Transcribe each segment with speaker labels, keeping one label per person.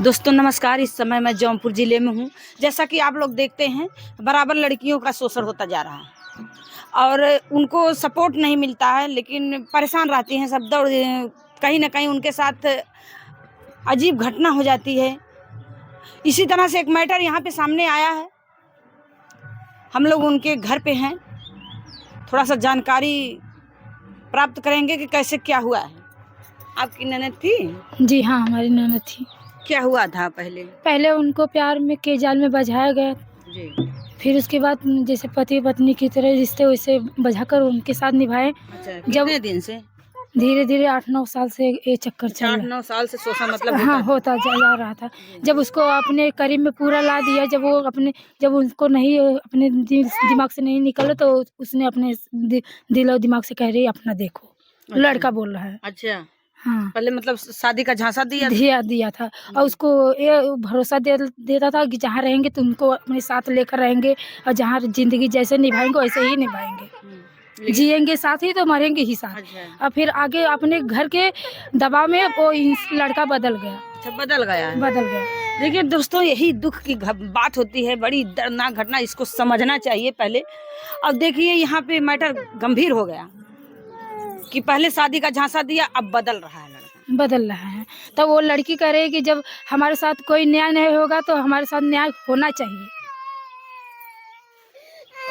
Speaker 1: दोस्तों नमस्कार। इस समय मैं जौनपुर ज़िले में हूँ। जैसा कि आप लोग देखते हैं, बराबर लड़कियों का शोषण होता जा रहा है और उनको सपोर्ट नहीं मिलता है, लेकिन परेशान रहती हैं सब। दौड़ कहीं ना कहीं उनके साथ अजीब घटना हो जाती है। इसी तरह से एक मैटर यहाँ पे सामने आया है। हम लोग उनके घर पे हैं, थोड़ा सा जानकारी प्राप्त करेंगे कि कैसे क्या हुआ है। आपकी ननद थी?
Speaker 2: जी हाँ, हमारी ननद थी।
Speaker 1: क्या हुआ था? पहले
Speaker 2: उनको प्यार में के जाल में बझाया गया
Speaker 1: जी।
Speaker 2: फिर उसके बाद जैसे पति पत्नी की तरह रिश्ते वैसे बझाकर उनके साथ निभाए।
Speaker 1: अच्छा, कितने दिन से?
Speaker 2: धीरे धीरे 8-9 साल से ये चक्कर चल रहा।
Speaker 1: 8-9 साल से शोषण मतलब
Speaker 2: हाँ, होता जा रहा था। जब उसको अपने करीब में पूरा ला दिया, जब उनको नहीं अपने दिमाग से नहीं निकला, तो उसने अपने दिल और दिमाग से कह रही अपना देखो।
Speaker 1: अच्छा।
Speaker 2: लड़का बोल रहा है।
Speaker 1: अच्छा।
Speaker 2: हाँ,
Speaker 1: पहले मतलब शादी का झांसा
Speaker 2: दिया था और उसको ये भरोसा देता था कि जहाँ रहेंगे तुमको अपने साथ लेकर रहेंगे और जहाँ जिंदगी जैसे निभाएंगे वैसे ही निभाएंगे। जिएंगे साथ ही तो मरेंगे ही साथ।
Speaker 1: अच्छा।
Speaker 2: और फिर आगे अपने घर के दबाव में वो लड़का बदल गया।
Speaker 1: अच्छा, बदल गया। देखिए दोस्तों, यही दुख की बात होती है। बड़ी दर्दनाक घटना, इसको समझना चाहिए पहले। अब देखिए यहाँ पे मैटर गंभीर हो गया कि पहले शादी का झांसा दिया, अब बदल रहा है लड़का।
Speaker 2: बदल रहा है। तब वो लड़की कह रही है कि जब हमारे साथ कोई न्याय नहीं होगा तो हमारे साथ न्याय होना चाहिए।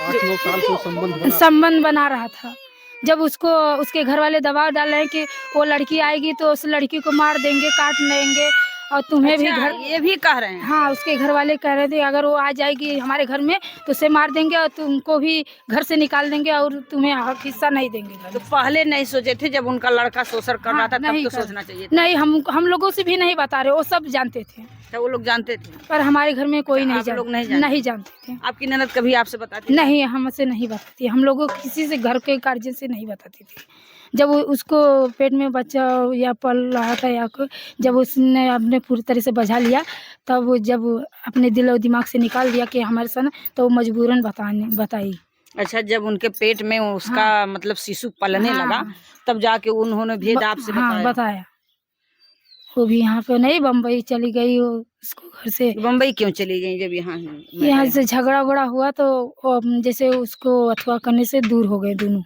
Speaker 3: 8-9 साल से
Speaker 2: संबंध बना रहा था। जब उसको उसके घर वाले दबाव डाल रहे हैं कि वो लड़की आएगी तो उस लड़की को मार देंगे, काट देंगे और तुम्हें भी घर,
Speaker 1: ये भी कह रहे हैं।
Speaker 2: हाँ, उसके घर वाले कह रहे थे अगर वो आ जाएगी हमारे घर में तो उसे मार देंगे और तुमको भी घर से निकाल देंगे और तुम्हें हक हिस्सा नहीं देंगे।
Speaker 1: तो पहले नहीं सोचे थे? जब उनका लड़का शोषण कर रहा था तब तो सोचना चाहिए था।
Speaker 2: नहीं, हम लोगों से भी नहीं बता रहे, वो सब जानते थे।
Speaker 1: तो वो लोग जानते थे,
Speaker 2: पर हमारे घर में कोई नहीं जानते थे।
Speaker 1: आपकी ननद कभी आपसे बताती?
Speaker 2: नहीं, हमसे नहीं बताती। हम लोगों किसी से घर के कार्य से नहीं बताती थी। जब उसको पेट में बच्चा या पल रहा था या जब उसने अपने पूरी तरह से बझा लिया, तब जब अपने दिल और दिमाग से निकाल दिया कि हमारे साथ, तो वो मजबूरन बताई।
Speaker 1: अच्छा, जब उनके पेट में उसका मतलब शिशु पलने लगा, तब जाके उन्होंने भेद आपसे
Speaker 2: बताया। वो भी यहाँ पे नहीं, बम्बई चली गई। वो उसको घर से
Speaker 1: बम्बई क्यों चली गई? जब
Speaker 2: यहाँ से झगड़ा वगड़ा हुआ तो जैसे उसको अथवा करने से दूर हो गए दोनों।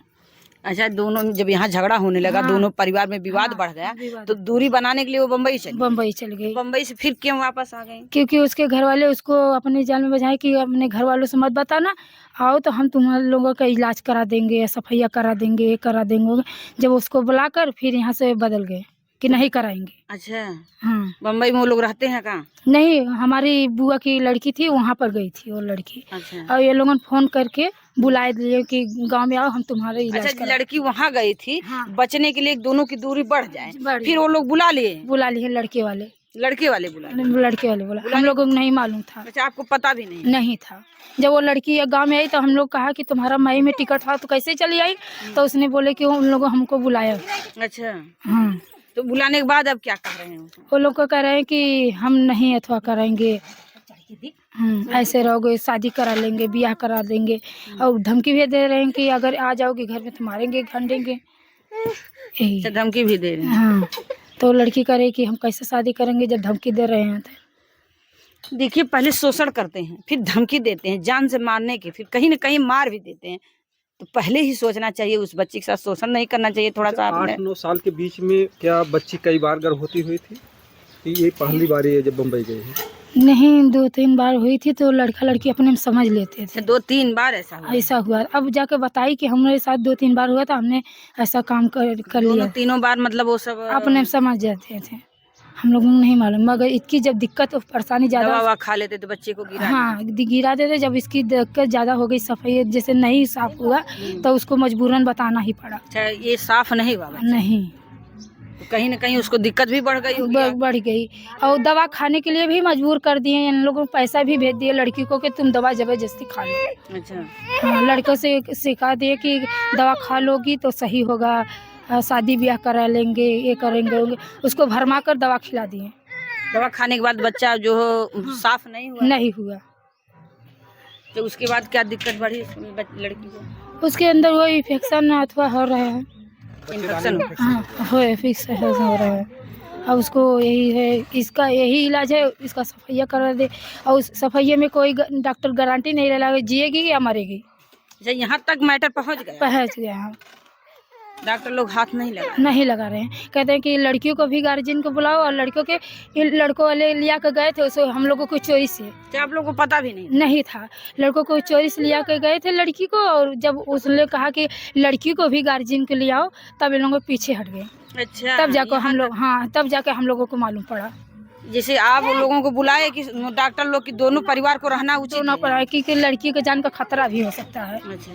Speaker 1: अच्छा, दोनों जब यहाँ झगड़ा होने लगा, दोनों परिवार में विवाद बढ़ गया, तो दूरी बनाने के लिए वो बम्बई चल गई। बम्बई से फिर क्यों वापस आ गई?
Speaker 2: क्योंकि उसके घर वाले उसको अपने जाल में बझाए कि अपने घर वालों से मत बताना, आओ तो हम तुम लोगों का इलाज करा देंगे, सफाइया करा देंगे, ये करा देंगे। जब उसको बुलाकर फिर यहाँ से बदल गए कि नहीं कराएंगे।
Speaker 1: अच्छा।
Speaker 2: हाँ,
Speaker 1: बम्बई में वो लोग रहते हैं कहाँ?
Speaker 2: नहीं, हमारी बुआ की लड़की थी, वहाँ पर गई थी वो लड़की।
Speaker 1: अच्छा।
Speaker 2: और ये लोगों ने फोन करके बुलाए दिए कि गांव में आओ, हम तुम्हारे इलाज
Speaker 1: अच्छा, लड़की वहाँ गई थी। हाँ। बचने के लिए दोनों की दूरी बढ़ जाए, फिर वो लोग बुला लिए
Speaker 2: लड़के वाले
Speaker 1: बुला।
Speaker 2: हम लोगों को नहीं मालूम था।
Speaker 1: अच्छा, आपको पता भी नहीं
Speaker 2: था। जब वो लड़की गांव में आई तो हम लोग कहा कि तुम्हारा मई में टिकट था तो कैसे चली आई? तो उसने बोले कि उन लोगों हमको बुलाया।
Speaker 1: अच्छा।
Speaker 2: हाँ,
Speaker 1: तो बुलाने के बाद अब क्या कह रहे हैं?
Speaker 2: वो लोग को कह रहे हैं कि हम नहीं अथवा कराएंगे, ऐसे रहोगे, शादी करा लेंगे, ब्याह करा देंगे, और धमकी भी दे रहे हैं कि अगर आ जाओगे घर में तो मारेंगे, खंडेंगे।
Speaker 1: अच्छा, धमकी भी दे रहे हैं।
Speaker 2: हाँ, तो लड़की कह रही कि हम कैसे शादी करेंगे जब धमकी दे रहे हैं।
Speaker 1: देखिए, पहले शोषण करते हैं, फिर धमकी देते हैं जान से मारने की, फिर कहीं न कहीं मार भी देते हैं। तो पहले ही सोचना चाहिए, उस बच्ची के साथ शोषण नहीं करना चाहिए। थोड़ा सा
Speaker 3: 8-9 साल के बीच में क्या बच्ची कई बार गर्भवती हुई थी? ये पहली बार है जब बम्बई गए हैं?
Speaker 2: नहीं, 2-3 बार हुई थी, तो लड़का लड़की अपने में समझ लेते थे।
Speaker 1: 2-3 बार ऐसा
Speaker 2: हुआ। अब जाके बताई कि हमारे साथ 2-3 बार हुआ था, हमने ऐसा काम कर लिया।
Speaker 1: तीनों बार मतलब वो सब
Speaker 2: अपने समझ जाते थे। हम लोगों को नहीं मालूम, मगर इसकी जब दिक्कत और परेशानी ज्यादा,
Speaker 1: दवा खा लेते तो बच्चे को
Speaker 2: गिरा देते। जब इसकी दिक्कत ज्यादा हो गई, सफाई जैसे नहीं साफ हुआ, तो उसको मजबूरन बताना ही पड़ा।
Speaker 1: अच्छा, ये साफ नहीं हुआ?
Speaker 2: नहीं,
Speaker 1: तो कहीं न कहीं उसको दिक्कत भी बढ़
Speaker 2: गई और दवा खाने के लिए भी मजबूर कर दिए। इन लोगों को पैसा भी भेज दिए लड़की को कि तुम दवा जबरदस्ती खा लो।
Speaker 1: अच्छा।
Speaker 2: हाँ, लड़कों से सिखा दिए कि दवा खा लोगी तो सही होगा, शादी ब्याह करा लेंगे, ये करेंगे। उसको भरमा कर दवा खिला दिए।
Speaker 1: दवा खाने के बाद बच्चा जो साफ नहीं हुआ। तो उसके बाद क्या दिक्कत बढ़ी लड़की को?
Speaker 2: उसके अंदर वो इन्फेक्शन अथवा हो रहा है।
Speaker 1: इन्फेक्शन
Speaker 2: हाँ, इन्फेक्शन हो रहा है और उसको यही है, इसका यही इलाज है, इसका सफाइया करा दे। और उस सफाइये में कोई डॉक्टर गारंटी नहीं ले लगा जिएगी या मरेगी।
Speaker 1: अच्छा, यहाँ तक मैटर पहुँच गया,
Speaker 2: पहुँच गया हम,
Speaker 1: डॉक्टर लोग हाथ
Speaker 2: नहीं लगा रहे हैं। कहते हैं कि लड़कियों को भी गार्जियन को बुलाओ, और लड़कों के लड़कों वाले लिया कर गए थे, उसको हम लोगों को चोरी से
Speaker 1: क्या आप लोगों को पता भी
Speaker 2: नहीं था। लड़कों को चोरी से लिया कर गए थे लड़की को, और जब उसने कहा कि लड़की को भी गार्जियन को ले आओ, तब इन लोगों पीछे हट गए।
Speaker 1: अच्छा,
Speaker 2: तब जाकर हम लोग, हाँ, तब जाकर हम लोगों को मालूम पड़ा।
Speaker 1: जैसे आप लोगों को बुलाए कि डॉक्टर लोग की दोनों परिवार को रहना उचित
Speaker 2: होना पड़ा, क्योंकि लड़की के जान का खतरा भी हो सकता है।
Speaker 1: अच्छा,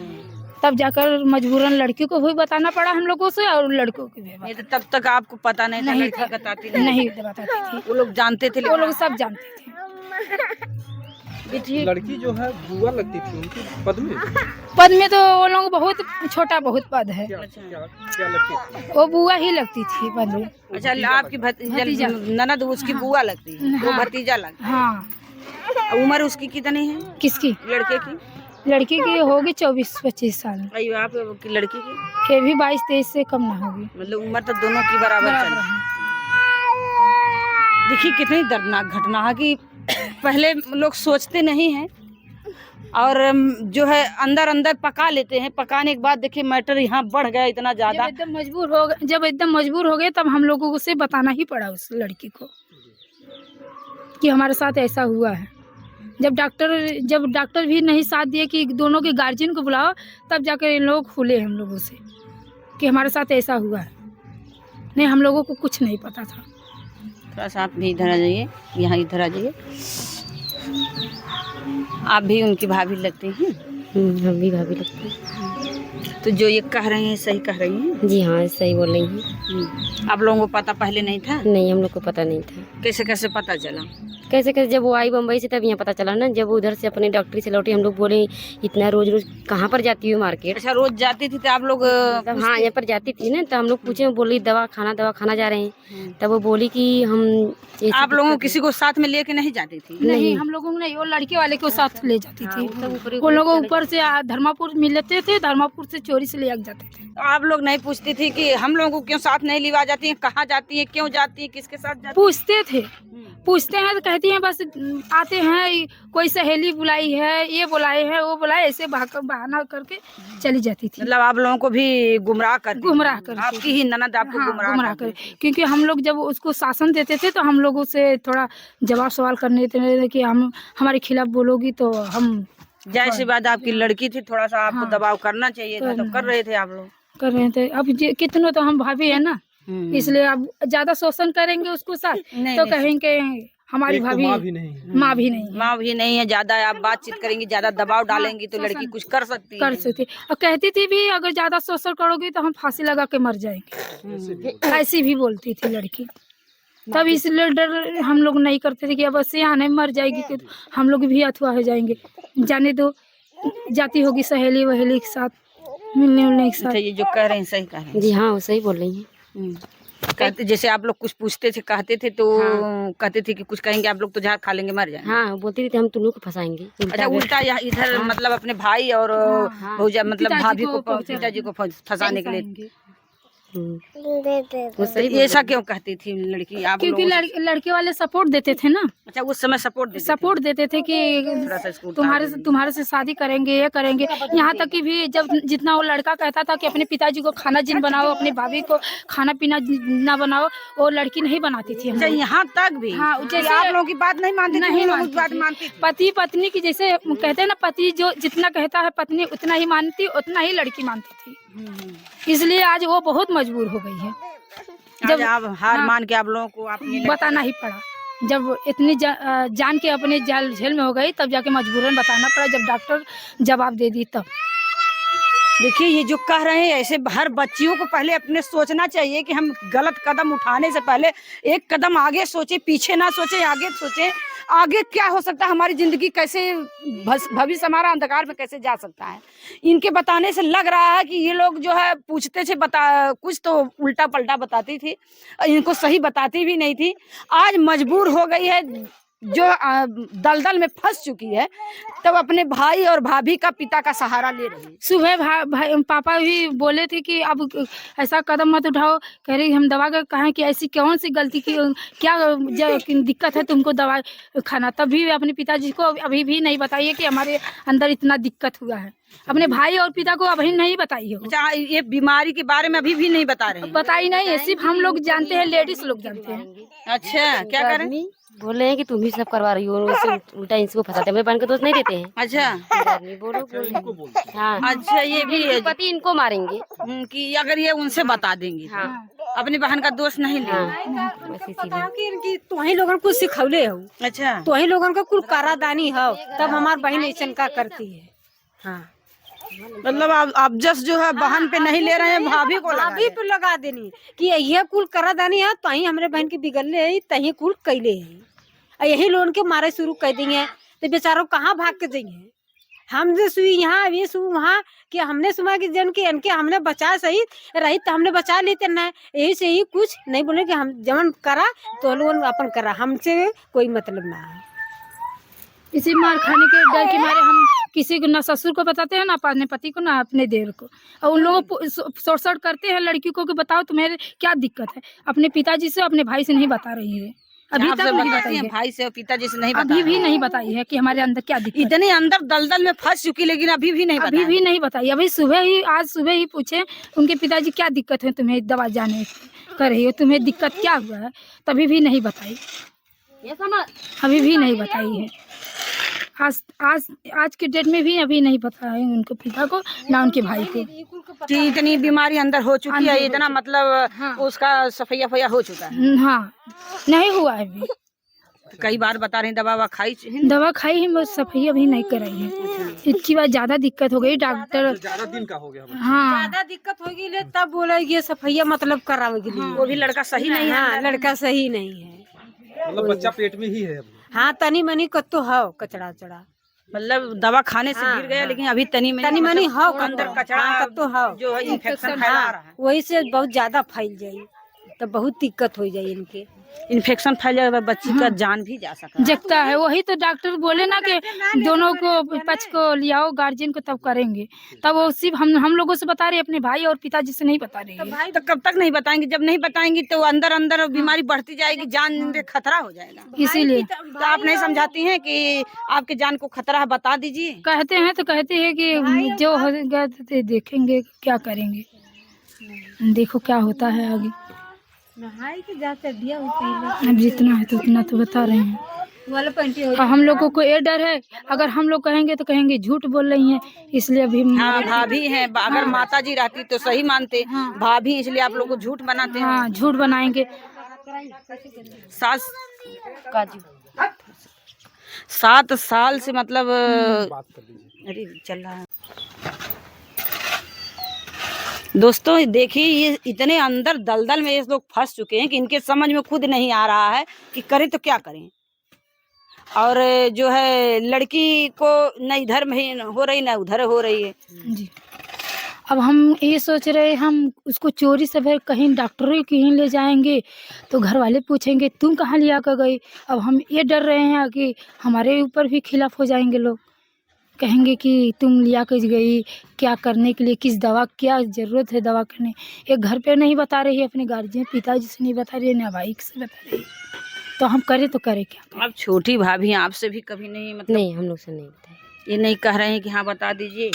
Speaker 2: तब जाकर मजबूरन लड़की को भी बताना पड़ा हम लोगों से, और लड़कों को भी
Speaker 1: ये तो तब तक आपको पता नहीं था, लड़की बताती
Speaker 2: नहीं बताती थी।
Speaker 1: वो लोग जानते थे,
Speaker 2: वो लोग सब जानते थे।
Speaker 3: लड़की जो है बुआ लगती थी उनकी पद
Speaker 2: में तो वो लोग बहुत छोटा बहुत पद है।
Speaker 3: क्या लगती थी?
Speaker 2: वो बुआ ही लगती थी पद में।
Speaker 1: अच्छा, आपकी भतीजा ननद उसकी बुआ लगती है, वो भतीजा लगता है।
Speaker 2: हाँ।
Speaker 1: उम्र उसकी कितनी है?
Speaker 2: किसकी?
Speaker 1: लड़के की?
Speaker 2: लड़की की होगी 24-25 साल।
Speaker 1: आपकी लड़की की?
Speaker 2: ये भी 22-23 से कम ना होगी।
Speaker 1: मतलब उम्र तो दोनों की बराबर चल। देखिए कितनी दर्दनाक घटना है कि पहले लोग सोचते नहीं हैं और जो है अंदर अंदर पका लेते हैं। पकाने के बाद देखिए मैटर यहाँ बढ़ गया इतना ज्यादा।
Speaker 2: जब एकदम मजबूर हो गए तब हम लोगों को से बताना ही पड़ा उस लड़की को कि हमारे साथ ऐसा हुआ है। जब डॉक्टर भी नहीं साथ दिए कि दोनों के गार्जियन को बुलाओ, तब जाकर इन लोग खुले हम लोगों से कि हमारे साथ ऐसा हुआ है। नहीं, हम लोगों को कुछ नहीं पता था।
Speaker 1: थोड़ा सा आप भी इधर आ जाइए, यहाँ इधर आ जाइए। आप भी उनकी भाभी लगती हैं?
Speaker 4: हम भी भाभी लगती हैं।
Speaker 1: तो जो ये कह रही हैं सही कह रही हैं?
Speaker 4: जी हाँ, सही बोल रही हैं।
Speaker 1: आप लोगों को पता पहले नहीं था?
Speaker 4: नहीं, हम लोग को पता नहीं था।
Speaker 1: कैसे कैसे पता चला?
Speaker 4: कैसे जब वो आई बम्बई से तब यहाँ पता चला ना। जब वो उधर से अपने डॉक्टरी से लौटी, हम लोग बोले इतना रोज रोज कहाँ पर जाती हो मार्केट?
Speaker 1: अच्छा, रोज जाती थी तो आप लोग?
Speaker 4: हाँ, यहाँ पर जाती थी ना, तो हम लोग पूछे, बोली दवा खाना जा रहे हैं। तब वो बोली कि हम
Speaker 1: आप लोगों किसी को साथ में लेके नहीं जाती थी?
Speaker 2: नहीं, हम लोगों ने वो लड़के वाले को साथ ले जाती थी। वो लोग ऊपर से धर्मापुर मिलते थे, धर्मापुर से चोरी से ले जाते थे।
Speaker 1: आप लोग नहीं पूछती थी कि हम लोगों को क्यों साथ नहीं लिवा जाती हैं, कहाँ जाती हैं, क्यों जाती हैं, किसके साथ जाती हैं?
Speaker 2: पूछते हैं तो कहती हैं बस आते हैं, कोई सहेली बुलाई है, ये बुलाए हैं, वो बुलाए, ऐसे बहाना करके चली जाती थी।
Speaker 1: मतलब आप लोगों को भी गुमराह कर आपकी ही ननद आपको गुमराह कर।
Speaker 2: क्योंकि हम लोग जब उसको शासन देते थे तो हम लोगों से थोड़ा जवाब सवाल करने थे कि हम हमारे खिलाफ बोलोगी तो हम।
Speaker 1: जैसी बात आपकी लड़की थी, थोड़ा सा आपको दबाव करना चाहिए था, तो कर रहे थे आप लोग?
Speaker 2: कर रहे थे। अब कितनों तो हम भाभी है ना, इसलिए अब ज्यादा शोषण करेंगे उसको साथ तो कहेंगे हमारी भाभी माँ भी नहीं है ज्यादा। आप बातचीत करेंगी, ज्यादा दबाव डालेंगी तो लड़की कुछ कर सकती और कहती थी भी अगर ज्यादा शोषण करोगी तो हम फांसी लगा के मर जाएंगे, ऐसी भी बोलती थी लड़की। तब इसलिए डर हम लोग नहीं करते थे कि अब से आने मर जाएगी कि हम लोग भी अथवा हो जाएंगे। जाने दो, जाती होगी सहेली वहेली के साथ मिलने के साथ।
Speaker 1: ये जो कह रहे हैं सही कह रहे हैं?
Speaker 4: जी हाँ, वो सही बोल रही हैं।
Speaker 1: कहते जैसे आप लोग कुछ पूछते थे, कहते थे तो कहते थे कि कुछ कहेंगे आप लोग तो जहर खा लेंगे मर जाएंगे।
Speaker 4: हाँ, बोलती थी हम तुम लोग को फंसाएंगे।
Speaker 1: अच्छा, उल्टा इधर मतलब अपने भाई और भौजा मतलब भाभी को, पिताजी को फंसाने के लिए।
Speaker 4: वो सही
Speaker 1: ऐसा क्यों कहती थी लड़की? आप
Speaker 2: क्योंकि लड़के वाले सपोर्ट देते थे ना।
Speaker 1: अच्छा, उस समय सपोर्ट देते थे कि
Speaker 2: तुम्हारे से शादी करेंगे, ये करेंगे। यहाँ तक कि भी जब जितना वो लड़का कहता था कि अपने पिताजी को खाना जिन बनाओ, अपने भाभी को खाना पीना ना बनाओ, वो लड़की नहीं बनाती थी।
Speaker 1: अच्छा, यहाँ तक भी? हाँ, जैसे आप लोगों की बात नहीं मानती थी।
Speaker 2: पति पत्नी की जैसे कहते हैं ना, पति जो जितना कहता है पत्नी उतना ही मानती, उतना ही लड़की मानती थी। इसलिए आज वो बहुत मजबूर हो गई है।
Speaker 1: जब आप हार मान के आप लोगों को
Speaker 2: बताना ही पड़ा। जब इतनी जान के अपने जेल में हो गई तब जाके मजबूरन बताना पड़ा, जब डॉक्टर जवाब दे दी तब।
Speaker 1: देखिए, ये जो कह रहे हैं ऐसे हर बच्चियों को पहले अपने सोचना चाहिए कि हम गलत कदम उठाने से पहले एक कदम आगे सोचे, पीछे ना सोचे, आगे सोचे। आगे क्या हो सकता है, हमारी जिंदगी कैसे, भविष्य हमारा अंधकार में कैसे जा सकता है। इनके बताने से लग रहा है कि ये लोग जो है पूछते थे, कुछ तो उल्टा पलटा बताती थी, इनको सही बताती भी नहीं थी। आज मजबूर हो गई है जो दलदल में फंस चुकी है, तब अपने भाई और भाभी का पिता का सहारा ले रही है।
Speaker 2: सुबह भाई पापा भी बोले थे कि अब ऐसा कदम मत उठाओ, कह रही हम दवा का कहें कि ऐसी कौन सी गलती की क्या दिक्कत है तुमको दवा खाना। तभी अपने पिताजी को अभी भी नहीं बताइए कि हमारे अंदर इतना दिक्कत हुआ है। अपने भाई और पिता को अभी नहीं बताई हो।
Speaker 1: अच्छा, ये बीमारी के बारे में अभी भी नहीं बता रहे हैं?
Speaker 2: बताई नहीं है, सिर्फ हम लोग जानते हैं, लेडीज लोग जानते हैं।
Speaker 1: अच्छा, क्या करें?
Speaker 4: बोले हैं कि तुम ही सब करवा रही हो, उल्टा इनको फंसाते हैं। मेरे बहन के दोस्त नहीं देते हैं।
Speaker 1: अच्छा,
Speaker 4: बोलो हाँ।
Speaker 1: अच्छा, ये भी है
Speaker 4: पति इनको मारेंगे
Speaker 1: कि अगर ये उनसे बता देंगी
Speaker 4: हाँ।
Speaker 1: अपनी बहन का दोस्त नहीं ले।
Speaker 4: बस इसीलिए
Speaker 5: कि तुही लोगन कुछ सिखौले हो,
Speaker 1: अच्छा,
Speaker 5: तुही लोगन का कुल करादानी हो, तब हमार बहन ऐसा का करती है। हाँ,
Speaker 1: मतलब आप जस्ट जो है बहन पे नहीं ले रहे हैं, भाभी को लगा
Speaker 5: भाभी पे लगा देनी कि ये कुल करादानी है, तही हमरे बहन के बिगड़ले है, तही कुल कैले है। यही लोन के मारे शुरू कर देंगे तो बेचारों कहाँ भाग के जाइए। हम जो सुई यहाँ ये सु वहाँ कि हमने सुना कि जन के इनके हमने बचा सही रही तो हमने बचा लेते ना, यही से ही कुछ नहीं बोले कि हम जमन करा तो लोग अपन करा, हमसे कोई मतलब ना है।
Speaker 2: इसी मार खाने के डर के मारे हम किसी को ना ससुर को बताते हैं, ना अपने पति को, ना अपने देवर को। और उन लोगों को सोच करते हैं लड़की को कि बताओ तुम्हें क्या दिक्कत है। अपने पिताजी से अपने भाई से नहीं बता रही है, अभी तक नहीं बताई है।
Speaker 1: भाई से और पिताजी से नहीं बता
Speaker 2: अभी भी नहीं बताई है कि हमारे अंदर क्या दिक्कत है।
Speaker 1: इतने अंदर दलदल में फंस चुकी, लेकिन अभी भी नहीं
Speaker 2: अभी भी नहीं बताई। अभी आज सुबह ही पूछे उनके पिताजी क्या दिक्कत है तुम्हें दवा जाने कर रही हो, तुम्हें दिक्कत क्या हुआ है, तभी भी नहीं बताई, अभी भी नहीं बताई है। आज के डेट में भी अभी नहीं पता है उनको पिता को ना उनके भाई को
Speaker 1: कि इतनी बीमारी अंदर हो चुकी है, इतना मतलब
Speaker 2: हाँ।
Speaker 1: उसका सफैया फैया हो चुका है।
Speaker 2: हाँ, नहीं हुआ है अभी।
Speaker 1: कई बार बता रहे हैं दवा खाई,
Speaker 2: दवा खाई है, बस सफाई अभी नहीं कराई है। इसकी बात ज्यादा दिक्कत हो गई, डॉक्टर
Speaker 3: ज्यादा दिन का हो गया।
Speaker 2: हाँ
Speaker 5: ज्यादा दिक्कत होगी ले तब बोला ये सफैया मतलब करावेगी।
Speaker 1: वो भी लड़का सही नहीं है।
Speaker 5: हाँ, लड़का सही नहीं है।
Speaker 3: मतलब बच्चा पेट में ही है अभी।
Speaker 5: हाँ, तनी मनी कत्तो हो कचड़ा चढ़ा,
Speaker 1: मतलब दवा खाने से गिर गया, लेकिन अभी तनी मनी
Speaker 5: हो
Speaker 1: अंदर कचरा
Speaker 5: कत्तो हो,
Speaker 1: जो है इन्फेक्शन फैला रहा है।
Speaker 5: वही से बहुत ज्यादा फैल जाये तो बहुत दिक्कत हो जाये इनके।
Speaker 1: इन्फेक्शन फैल जाएगा, बच्ची का जान भी जा सकता है।
Speaker 2: जगता है। वही तो डॉक्टर बोले ना कि दोनों को पक्ष को लियाओ, गार्जियन को, तब करेंगे। तब वो सिर्फ हम लोगों से बता रही है, अपने भाई और पिताजी से नहीं बता रही है।
Speaker 1: भाई तो कब तक नहीं बताएंगे? जब नहीं बताएंगे तो अंदर अंदर बीमारी बढ़ती जाएगी, जान पे खतरा हो जाएगा।
Speaker 2: इसीलिए
Speaker 1: तो आप नहीं समझाती हैं कि आपके जान को खतरा है, बता दीजिए।
Speaker 2: कहते हैं तो कहते हैं कि जो होगा तो देखेंगे क्या करेंगे, देखो क्या होता है आगे। अब जितना है तो उतना तो बता रहे हैं। और हम लोगों को ये डर है, अगर हम लोग कहेंगे तो कहेंगे झूठ बोल रही हैं, इसलिए अभी
Speaker 1: हाँ, भाभी हैं। अगर माता जी रहती तो सही मानते, भाभी इसलिए आप लोग को झूठ बनाते हैं।
Speaker 2: हाँ, झूठ बनाएंगे।
Speaker 1: सास काजू 7 साल से मतलब अरे चल रहा है। दोस्तों देखिए, ये इतने अंदर दलदल में ये लोग फंस चुके हैं कि इनके समझ में खुद नहीं आ रहा है कि करें तो क्या करें। और जो है लड़की को न इधर में हो रही न उधर हो रही है
Speaker 2: जी। अब हम ये सोच रहे, हम उसको चोरी से फिर कहीं डॉक्टर कहीं ले जाएंगे तो घर वाले पूछेंगे तुम कहाँ लिया कर गई। अब हम ये डर रहे हैं कि हमारे ऊपर भी खिलाफ हो जाएंगे लोग, कहेंगे कि तुम लिया कर गई क्या करने के लिए, किस दवा क्या ज़रूरत है दवा करने। एक घर पे नहीं बता रही है, अपने गार्जियन पिताजी से नहीं बता रही है, ना भाई से बता रही है, तो हम करें तो करें क्या।
Speaker 1: अब छोटी भाभी आपसे भी कभी नहीं मतलब
Speaker 4: नहीं, हम लोग से नहीं बताए।
Speaker 1: ये नहीं कह रहे हैं कि हाँ बता दीजिए,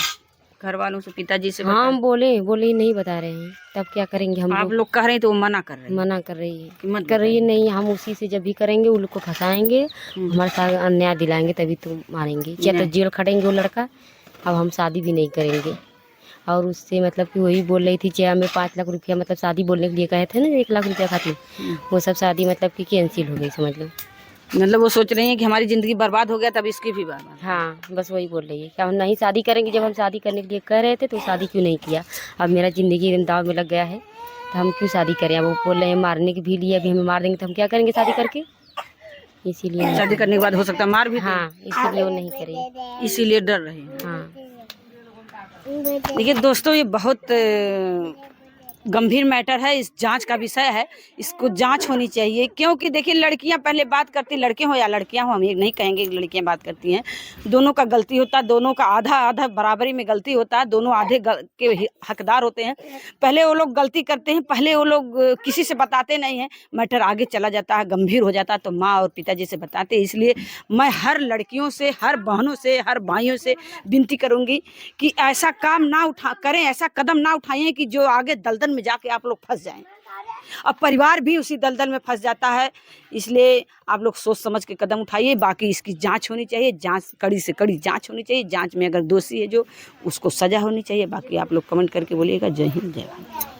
Speaker 1: घर वालों से पिताजी से
Speaker 4: हाँ, हम बोले नहीं बता रहे हैं, तब क्या करेंगे। हम
Speaker 1: आप लोग कह रहे हैं तो वो मना कर रहे हैं।
Speaker 4: मना कर रही है,
Speaker 1: कि मत
Speaker 4: कर रही है नहीं, हम उसी से जब भी करेंगे उन लोग को फंसाएंगे, हमारे साथ अन्याय दिलाएंगे, तभी तो मारेंगे, या तो जेल खटेंगे वो लड़का। अब हम शादी भी नहीं करेंगे। और उससे मतलब कि वही बोल रही थी, चाहे हमें 5 लाख रुपया मतलब शादी बोलने के लिए कहे थे ना, 1 लाख रुपया खातिर, वो सब शादी मतलब कि कैंसिल हो गई, समझ लो।
Speaker 1: मतलब वो सोच रही हैं कि हमारी जिंदगी बर्बाद हो गया, तब इसकी भी बर्बाद।
Speaker 4: हाँ, बस वही बोल रही है कि हम नहीं शादी करेंगे। जब हम शादी करने के लिए कह रहे थे तो शादी क्यों नहीं किया, अब मेरा ज़िंदगी एकदम दाव में लग गया है तो हम क्यों शादी करें। अब वो बोल रहे हैं मारने के भी लिए, अभी हमें मार देंगे तो हम क्या करेंगे शादी करके, इसीलिए
Speaker 1: शादी करने के बाद हो सकता है मार भी।
Speaker 4: हाँ, इसीलिए वो नहीं करेंगे,
Speaker 1: इसीलिए डर रहे हैं।
Speaker 4: हाँ।
Speaker 1: देखिए दोस्तों, ये बहुत गंभीर मैटर है, इस जांच का विषय है, इसको जांच होनी चाहिए। क्योंकि देखिए लड़कियां पहले बात करती, लड़के हो या लड़कियां हो, हम ये नहीं कहेंगे कि लड़कियां बात करती हैं, दोनों का गलती होता है, दोनों का आधा आधा बराबरी में गलती होता है, दोनों आधे के हकदार होते हैं। पहले वो लोग गलती करते हैं, पहले वो लोग किसी से बताते नहीं हैं, मैटर आगे चला जाता है, गंभीर हो जाता है तो माँ और पिताजी से बताते हैं। इसलिए मैं हर लड़कियों से, हर बहनों से, हर भाइयों से विनती करूंगी कि ऐसा काम ना करें, ऐसा कदम ना उठाएं कि जो आगे दलदल में जाके आप लोग फंस जाएं। अब परिवार भी उसी दलदल में फंस जाता है। इसलिए आप लोग सोच समझ के कदम उठाइए। बाकी इसकी जांच होनी चाहिए, जांच कड़ी से कड़ी जांच होनी चाहिए। जांच में अगर दोषी है जो, उसको सजा होनी चाहिए। बाकी आप लोग कमेंट करके बोलिएगा। जय हिंद, जय भारत।